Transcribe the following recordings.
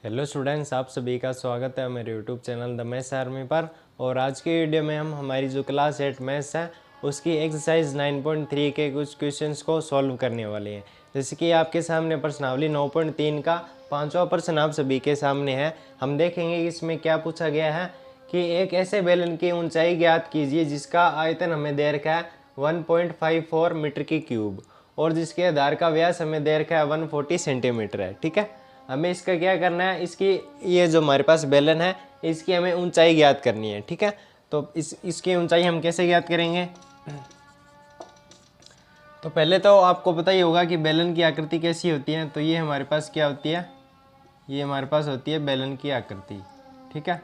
Hello students, आप सभी का स्वागत है मेरे YouTube channel the maths army पर। और आज के वीडियो में हम हमारी जो क्लास 8 मैथ्स है उसकी एक्सरसाइज 9.3 के कुछ क्वेश्चंस को सॉल्व करने वाले हैं। जैसे कि आपके सामने प्रश्नावली 9.3 का 5वां प्रश्न आप सभी के सामने है। हम देखेंगे कि इसमें क्या पूछा गया है कि एक ऐसे बेलन की ऊंचाई ज्ञात कीजिए जिसका आयतन हमें दे रखा है 1.54 मीटर की क्यूब और जिसके आधार का व्यास हमें दे रखा है 140 सेंटीमीटर है। ठीक है, हमें इसका क्या करना है, इसकी ये जो हमारे पास बेलन है इसकी हमें ऊंचाई ज्ञात करनी है। ठीक है, तो इसकी ऊंचाई हम कैसे ज्ञात करेंगे। तो पहले तो आपको पता ही होगा कि बेलन की आकृति कैसी होती है। तो ये हमारे पास क्या होती है, ये हमारे पास होती है बेलन की आकृति। ठीक है,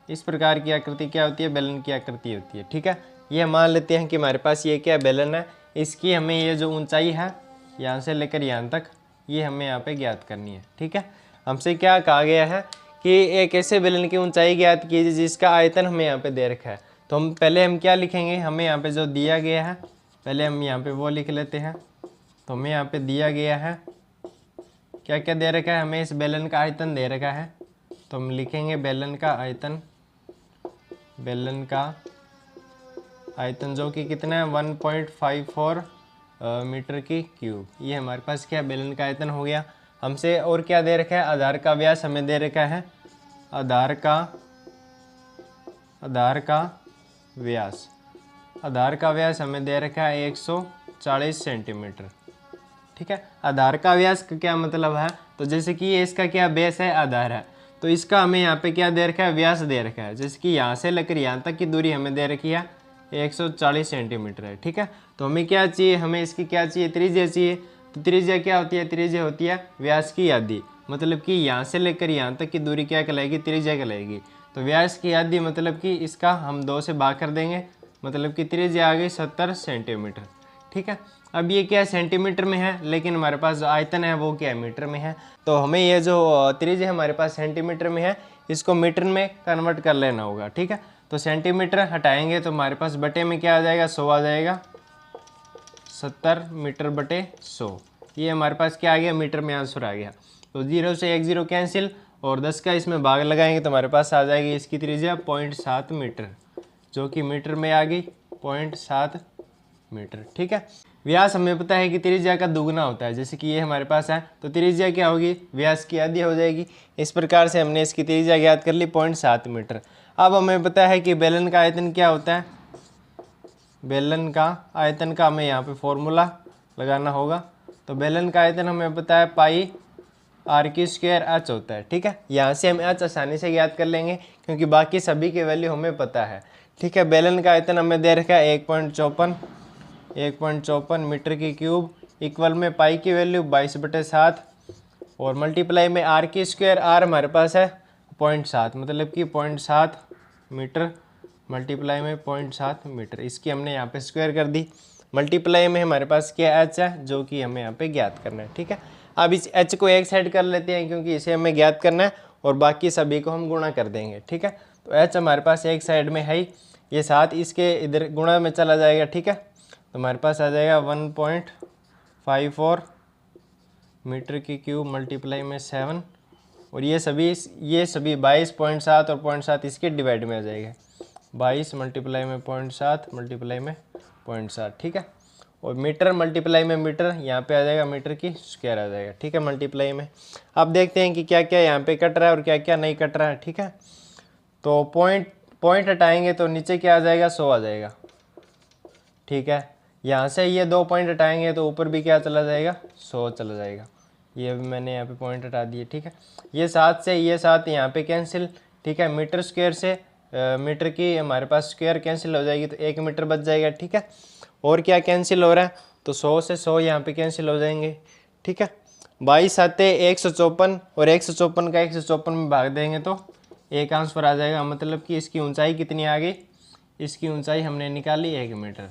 इस प्रकार की आकृति क्या होती है, बेलन की आकृति होती है। ठीक है, ये मान लेते हैं कि हमारे पास ये क्या बेलन है, इसकी हमें ये जो ऊंचाई है यहाँ से लेकर यहाँ तक ये हमें यहाँ पे ज्ञात करनी है। ठीक है, हमसे क्या कहा गया है कि एक ऐसे बेलन की ऊंचाई ज्ञात कीजिए जिसका आयतन हमें यहाँ पे दे रखा है। तो हम क्या लिखेंगे, हमें यहाँ पे जो दिया गया है पहले हम यहाँ पे वो लिख लेते हैं। तो हमें यहाँ पे दिया गया है क्या क्या दे रखा है, हमें इस बेलन का आयतन दे रखा है। तो हम लिखेंगे बेलन का आयतन, बेलन का आयतन जो कि कितना है 1.54 मीटर की क्यूब। ये हमारे पास क्या बेलन का आयतन हो गया। हमसे और क्या दे रखा है, आधार का व्यास हमें दे रखा है, आधार का व्यास हमें दे रखा है 140 सेंटीमीटर। ठीक है, आधार का व्यास का क्या मतलब है, तो जैसे कि ये इसका क्या बेस है, आधार है, तो इसका हमें यहाँ पे क्या दे रखा है, व्यास दे रखा है। जैसे कि यहाँ से लेकर यहाँ तक की दूरी हमें दे रखी है 140 सेंटीमीटर है। ठीक है, तो हमें क्या चाहिए, हमें इसकी क्या चाहिए, त्रिज्या चाहिए। तो त्रिज्या क्या होती है, त्रिज्या होती है व्यास की आधी, मतलब कि यहाँ से लेकर यहाँ तक की दूरी क्या कहलाएगी, त्रिज्या कहलाएगी। तो व्यास की आधी मतलब कि इसका हम 2 से भाग कर देंगे, मतलब कि त्रिज्या आ गई 70 सेंटीमीटर। ठीक है, अब ये क्या सेंटीमीटर में है, लेकिन हमारे पास जो आयतन है वो क्या है, मीटर में है। तो हमें ये जो त्रिज्या हमारे पास सेंटीमीटर में है इसको मीटर में कन्वर्ट कर लेना होगा। ठीक है, तो सेंटीमीटर हटाएंगे तो हमारे पास बटे में क्या आ जाएगा, 100 आ जाएगा, 70 मीटर बटे 100। ये हमारे पास क्या आ गया, मीटर में आंसर आ गया। तो 0 से 1 0 कैंसिल और 10 का इसमें भाग लगाएंगे तो हमारे पास आ जाएगी इसकी त्रिज्या 0.7 मीटर, जो कि मीटर में आ गई 0.7 मीटर। ठीक है, व्यास हमें पता है कि त्रिज्या का दुगना होता है, जैसे कि ये हमारे पास है, तो त्रिज्या क्या होगी, व्यास की आधी हो जाएगी। इस प्रकार से हमने इसकी त्रिज्या ज्ञात कर ली 0.7 मीटर। अब हमें पता है कि बेलन का आयतन क्या होता है, बेलन का आयतन का हमें यहाँ पे फॉर्मूला लगाना होगा। तो बेलन का आयतन हमें पता है पाई आर की स्क्वायर एच होता है। ठीक है, यहाँ से हम एच आसानी से ज्ञात कर लेंगे क्योंकि बाकी सभी के वैल्यू हमें पता है। ठीक है, बेलन का आयतन हमें दे रखा है 1.54 मीटर की क्यूब, इक्वल में पाई की वैल्यू 22/7 और मल्टीप्लाई में आर की स्क्वायर, आर हमारे पास है 0.7, मतलब कि 0.7 मीटर मल्टीप्लाई में 0.7 मीटर। इसकी हमने यहाँ पे स्क्वायर कर दी, मल्टीप्लाई में हमारे पास क्या एच है जो कि हमें यहाँ पे ज्ञात करना है। ठीक है, अब इस एच को एक साइड कर लेते हैं क्योंकि इसे हमें ज्ञात करना है और बाकी सभी को हम गुणा कर देंगे। ठीक है, तो एच हमारे पास एक साइड में है ही, ये 7 इसके इधर गुणा में चला जाएगा। ठीक है, तो हमारे पास आ जाएगा 1.54 मीटर की क्यूब मल्टीप्लाई में 7 और ये सभी 22.7 और 0.7 इसके डिवाइड में आ जाएगा, 22 मल्टीप्लाई में 0.7 मल्टीप्लाई में 0.7। ठीक है, और मीटर मल्टीप्लाई में मीटर यहाँ पे आ जाएगा, मीटर की स्क्वायर आ जाएगा। ठीक है, मल्टीप्लाई में अब देखते हैं कि क्या क्या यहाँ पे कट रहा है और क्या क्या नहीं कट रहा है। ठीक है, तो पॉइंट हटाएंगे तो नीचे क्या आ जाएगा, 100 आ जाएगा। ठीक है, यहाँ से ये 2 पॉइंट हटाएंगे तो ऊपर भी क्या चला जाएगा, 100 चला जाएगा। ये भी मैंने यहाँ पे पॉइंट हटा दिए। ठीक है, ये 7 से ये 7 यहाँ पे कैंसिल। ठीक है, मीटर स्क्वायर से मीटर की हमारे पास स्क्वायर कैंसिल हो जाएगी तो 1 मीटर बच जाएगा। ठीक है, और क्या कैंसिल हो रहा है, तो 100 से 100 यहाँ पे कैंसिल हो जाएंगे। ठीक है, 22 आते 154 और 154 का 154 में भाग देंगे तो एक आंसर आ जाएगा, मतलब कि इसकी ऊंचाई कितनी आ गई, इसकी ऊंचाई हमने निकाली 1 मीटर।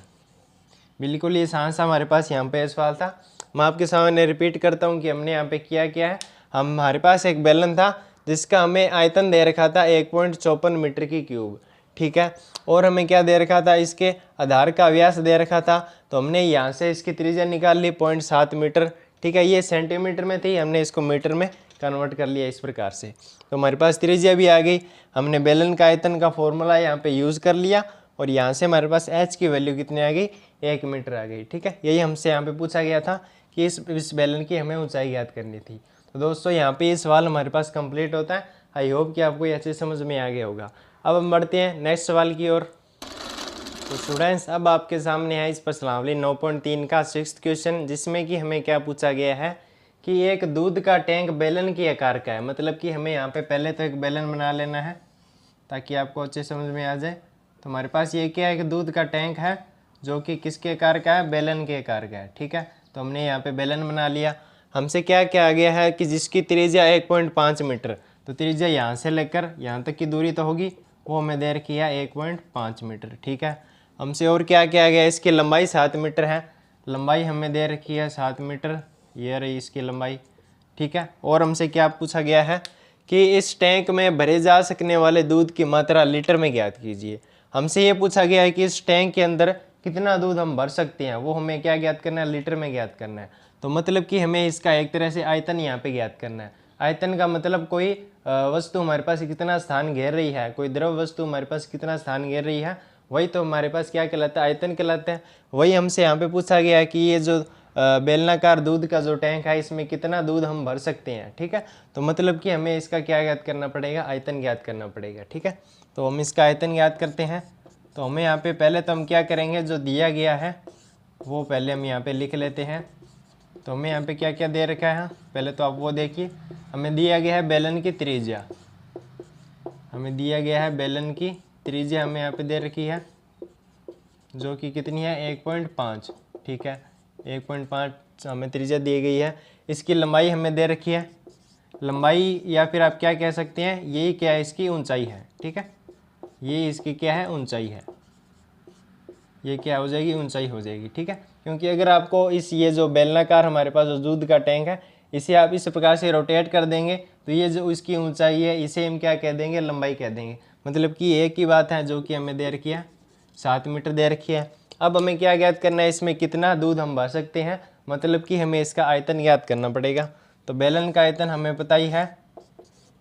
बिल्कुल ये आसान सा हमारे पास यहाँ पे सवाल था। मैं आपके सामने रिपीट करता हूँ कि हमने यहाँ पे किया क्या है, हमारे पास एक बेलन था जिसका हमें आयतन दे रखा था 1.54 मीटर की क्यूब। ठीक है, और हमें क्या दे रखा था, इसके आधार का व्यास दे रखा था। तो हमने यहाँ से इसकी त्रिज्या निकाल ली 0.7 मीटर। ठीक है, ये सेंटीमीटर में थी, हमने इसको मीटर में कन्वर्ट कर लिया इस प्रकार से। तो हमारे पास त्रिज्या भी आ गई, हमने बेलन का आयतन का फॉर्मूला यहाँ पे यूज़ कर लिया और यहाँ से हमारे पास h की वैल्यू कितनी आ गई, 1 मीटर आ गई। ठीक है, यही हमसे यहाँ पे पूछा गया था कि इस बेलन की हमें ऊंचाई ज्ञात करनी थी। तो दोस्तों यहाँ पे ये सवाल हमारे पास कंप्लीट होता है। आई होप कि आपको ये अच्छे समझ में आ गया होगा। अब हम बढ़ते हैं नेक्स्ट सवाल की ओर। तो स्टूडेंट्स अब आपके सामने है इस प्रश्नावली 9.3 का 6th क्वेश्चन, जिसमें कि हमें क्या पूछा गया है कि एक दूध का टैंक बेलन के आकार का है। मतलब कि हमें यहाँ पे पहले तो एक बेलन बना लेना है ताकि आपको अच्छे समझ में आ जाए। तो हमारे पास ये क्या है, एक दूध का टैंक है जो कि किसके आकार का है, बेलन के आकार का है। ठीक है, तो हमने यहाँ पे बेलन बना लिया। हमसे क्या क्या आ गया है कि जिसकी त्रिज्या 1.5 मीटर, तो त्रिज्या यहाँ से लेकर यहाँ तक की दूरी तो होगी, वो हमें दे रखी है 1.5 मीटर। ठीक है, हमसे और क्या क्या आ गया, इसकी लंबाई 7 मीटर है, लंबाई हमें दे रखी है 7 मीटर, ये रही इसकी लंबाई। ठीक है, और हमसे क्या पूछा गया है कि इस टैंक में भरे जा सकने वाले दूध की मात्रा लीटर में ज्ञात कीजिए। हमसे ये पूछा गया है कि इस टैंक के अंदर कितना दूध हम भर सकते हैं, वो हमें क्या ज्ञात करना है, लीटर में ज्ञात करना है। तो मतलब कि हमें इसका एक तरह से आयतन यहाँ पे ज्ञात करना है। आयतन का मतलब कोई वस्तु हमारे पास कितना स्थान घेर रही है, कोई द्रव वस्तु हमारे पास कितना स्थान घेर रही है, वही तो हमारे पास क्या कहलाता है, आयतन कहलाता है। वही हमसे यहाँ पे पूछा गया है कि ये जो बेलनाकार दूध का जो टैंक है इसमें कितना दूध हम भर सकते हैं। ठीक है, तो मतलब कि हमें इसका क्या ज्ञात करना पड़ेगा, आयतन ज्ञात करना पड़ेगा। ठीक है, तो हम इसका आयतन ज्ञात करते हैं। तो हमें यहाँ पे पहले तो हम क्या करेंगे, जो दिया गया है वो पहले हम यहाँ पे लिख लेते हैं। तो हमें यहाँ पे क्या क्या दे रखा है, पहले तो आप वो देखिए। हमें दिया गया है बेलन की त्रिज्या, हमें दिया गया है बेलन की त्रिज्या हमें यहाँ पे दे रखी है जो कि कितनी है, 1.5। ठीक है, 1.5 हमें त्रिज्या दी गई है। इसकी लंबाई हमें दे रखी है, लंबाई या फिर आप क्या कह सकते हैं, यही क्या है, इसकी ऊंचाई है। ठीक है, ये इसकी क्या है, ऊंचाई है, ये क्या हो जाएगी, ऊंचाई हो जाएगी। ठीक है, क्योंकि अगर आपको ये जो बेलनाकार हमारे पास जो दूध का टैंक है इसे आप इस प्रकार से रोटेट कर देंगे तो ये जो इसकी ऊंचाई है इसे हम क्या कह देंगे, लंबाई कह देंगे। मतलब कि एक ही बात है जो कि हमें दे रखी है, 7 मीटर दे रखी है। अब हमें क्या ज्ञात करना है, इसमें कितना दूध हम भर सकते हैं, मतलब कि हमें इसका आयतन ज्ञात करना पड़ेगा। तो बेलन का आयतन हमें पता ही है,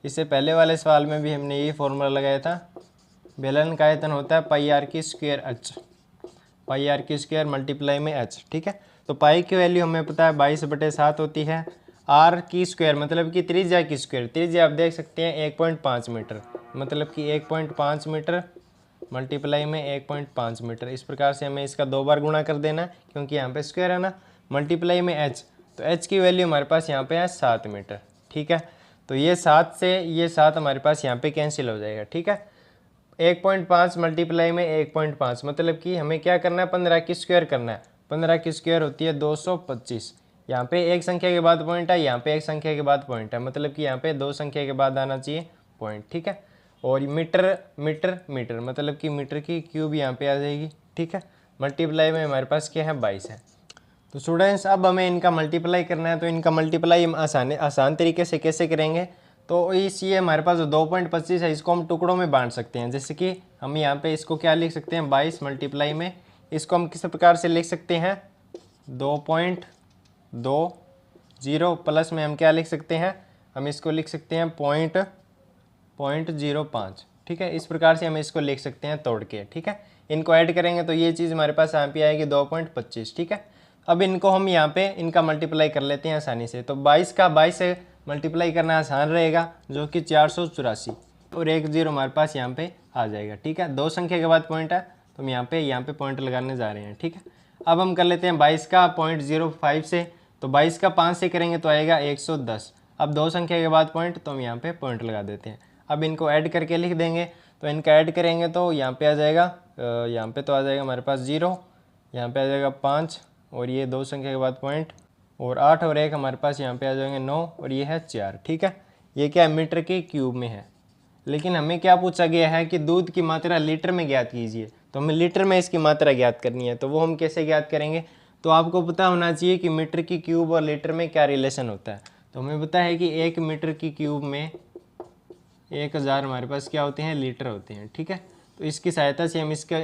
इससे पहले वाले सवाल में भी हमने यही फॉर्मूला लगाया था। बेलन का आयतन होता है पाई आर की स्क्वायर एच, पाई आर की स्क्वायर मल्टीप्लाई में एच। ठीक है, तो पाई की वैल्यू हमें पता है 22/7 होती है। आर की स्क्वायर मतलब कि त्रिज्या की स्क्वायर, त्रिज्या आप देख सकते हैं 1.5 मीटर, मतलब कि 1.5 मीटर मल्टीप्लाई में 1.5 मीटर। इस प्रकार से हमें इसका 2 बार गुणा कर देना है क्योंकि यहाँ पे स्क्वायर है ना, मल्टीप्लाई में एच। तो एच की वैल्यू हमारे पास यहाँ पे है 7 मीटर। ठीक है, तो ये 7 से ये 7 हमारे पास यहाँ पे कैंसिल हो जाएगा। ठीक है, 1.5 मल्टीप्लाई में 1.5 मतलब कि हमें क्या करना है, 15 की स्क्वायर करना है। 15 की स्क्वायर होती है 225। यहाँ पे एक संख्या के बाद पॉइंट है, यहाँ पे एक संख्या के बाद पॉइंट है, मतलब कि यहाँ पे 2 संख्या के बाद आना चाहिए पॉइंट। ठीक है, और मीटर मीटर मीटर मतलब कि मीटर की क्यूब यहाँ पे आ जाएगी। ठीक है, मल्टीप्लाई में हमारे पास क्या है, 22 है। तो स्टूडेंट्स अब हमें इनका मल्टीप्लाई करना है, तो इनका मल्टीप्लाई हम आसान तरीके से कैसे करेंगे, तो ये हमारे पास जो 2.25 है इसको हम टुकड़ों में बांट सकते हैं। जैसे कि हम यहाँ पे इसको क्या लिख सकते हैं, 22 मल्टीप्लाई में इसको हम किस प्रकार से लिख सकते हैं, 2.20 प्लस में हम क्या लिख सकते हैं, हम इसको लिख सकते हैं 0.05। ठीक है, इस प्रकार से हम इसको लिख सकते हैं तोड़ के। ठीक है, इनको ऐड करेंगे तो ये चीज़ हमारे पास यहाँ पे आएगी 2.25। ठीक है, अब इनको हम यहाँ पे इनका मल्टीप्लाई कर लेते हैं आसानी से। तो 22 का 22 से मल्टीप्लाई करना आसान रहेगा जो कि 484 और 1 0 हमारे पास यहाँ पे आ जाएगा। ठीक है, 2 संख्या के बाद पॉइंट है तो हम यहाँ पे पॉइंट लगाने जा रहे हैं। ठीक है, अब हम कर लेते हैं 22 का 0.05 से, तो 22 का 5 से करेंगे तो आएगा 110। अब 2 संख्या के बाद पॉइंट तो हम यहाँ पे पॉइंट लगा देते हैं। अब इनको ऐड करके लिख देंगे, तो इनका ऐड करेंगे तो यहाँ पे आ जाएगा, यहाँ पे तो आ जाएगा हमारे पास 0, यहाँ पे आ जाएगा 5 और ये 2 संख्या के बाद पॉइंट, और 8 और 1 हमारे पास यहाँ पे आ जाएंगे 9 और ये है 4। ठीक है, ये क्या है, मीटर के क्यूब में है। लेकिन हमें क्या पूछा गया है कि दूध की मात्रा लीटर में ज्ञात कीजिए, तो हमें लीटर में इसकी मात्रा ज्ञात करनी है। तो वो हम कैसे ज्ञात करेंगे, तो आपको पता होना चाहिए कि मीटर की क्यूब और लीटर में क्या रिलेशन होता है। तो हमें पता है कि 1 मीटर की क्यूब में 1000 हमारे पास क्या होते हैं, लीटर होते हैं। ठीक है, तो इसकी सहायता से हम इसका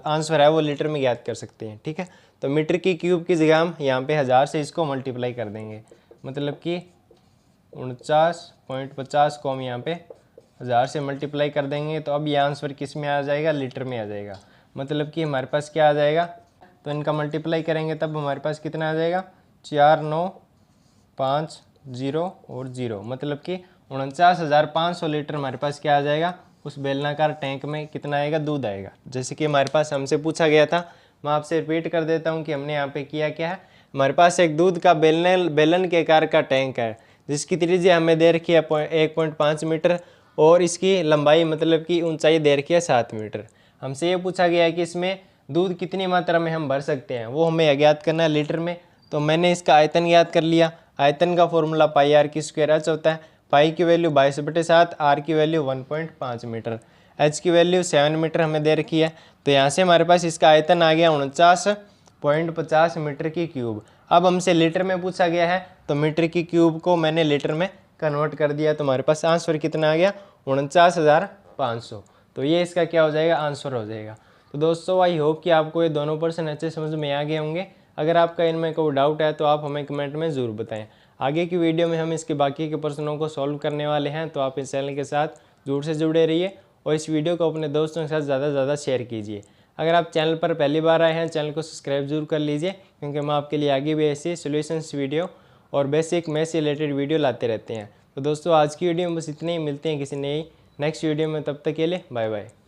आंसर है वो लीटर में ज्ञात कर सकते हैं। ठीक है, तो मीटर की क्यूब की जगह हम यहाँ पे 1000 से इसको मल्टीप्लाई कर देंगे, मतलब कि 49.50 को हम यहाँ पे 1000 से मल्टीप्लाई कर देंगे तो अब ये आंसर किस में आ जाएगा, लीटर में आ जाएगा। मतलब कि हमारे पास क्या आ जाएगा, तो इनका मल्टीप्लाई करेंगे तब हमारे पास कितना आ जाएगा, 4950 और 0, मतलब कि 49,500 लीटर हमारे पास क्या आ जाएगा, उस बेलनाकार टैंक में कितना आएगा, दूध आएगा। जैसे कि हमारे पास हमसे पूछा गया था, मैं आपसे रिपीट कर देता हूँ कि हमने यहाँ पे किया क्या है। हमारे पास एक दूध का बेलन के आकार का टैंक है जिसकी त्रिज्या हमें दे रखी है 1.5 मीटर और इसकी लंबाई मतलब कि ऊंचाई दे रखी है 7 मीटर। हमसे ये पूछा गया है कि इसमें दूध कितनी मात्रा में हम भर सकते हैं, वो हमें ज्ञात करना है लीटर में। तो मैंने इसका आयतन ज्ञात कर लिया। आयतन का फॉर्मूला पाई आर की स्क्वायर एच होता है। पाई की वैल्यू 22/7, आर की वैल्यू 1.5 मीटर, एच की वैल्यू 7 मीटर हमें दे रखी है। तो यहाँ से हमारे पास इसका आयतन आ गया 49.50 मीटर की क्यूब। अब हमसे लीटर में पूछा गया है तो मीटर की क्यूब को मैंने लीटर में कन्वर्ट कर दिया, तो हमारे पास आंसर कितना आ गया, 49,500। तो ये इसका क्या हो जाएगा, आंसर हो जाएगा। तो दोस्तों आई होप कि आपको ये दोनों प्रश्न अच्छे समझ में आ गए होंगे। अगर आपका इनमें कोई डाउट है तो आप हमें कमेंट में ज़रूर बताएं। आगे की वीडियो में हम इसके बाकी के प्रश्नों को सॉल्व करने वाले हैं, तो आप इस चैनल के साथ ज़रूर से जुड़े रहिए और इस वीडियो को अपने दोस्तों के साथ ज़्यादा से ज़्यादा शेयर कीजिए। अगर आप चैनल पर पहली बार आए हैं, चैनल को सब्सक्राइब जरूर कर लीजिए, क्योंकि हम आपके लिए आगे भी ऐसी सॉल्यूशंस वीडियो और बेसिक मैथ्स से रिलेटेड वीडियो लाते रहते हैं। तो दोस्तों आज की वीडियो में बस इतने ही, मिलते हैं किसी नई नेक्स्ट वीडियो में, तब तक के लिए बाय बाय।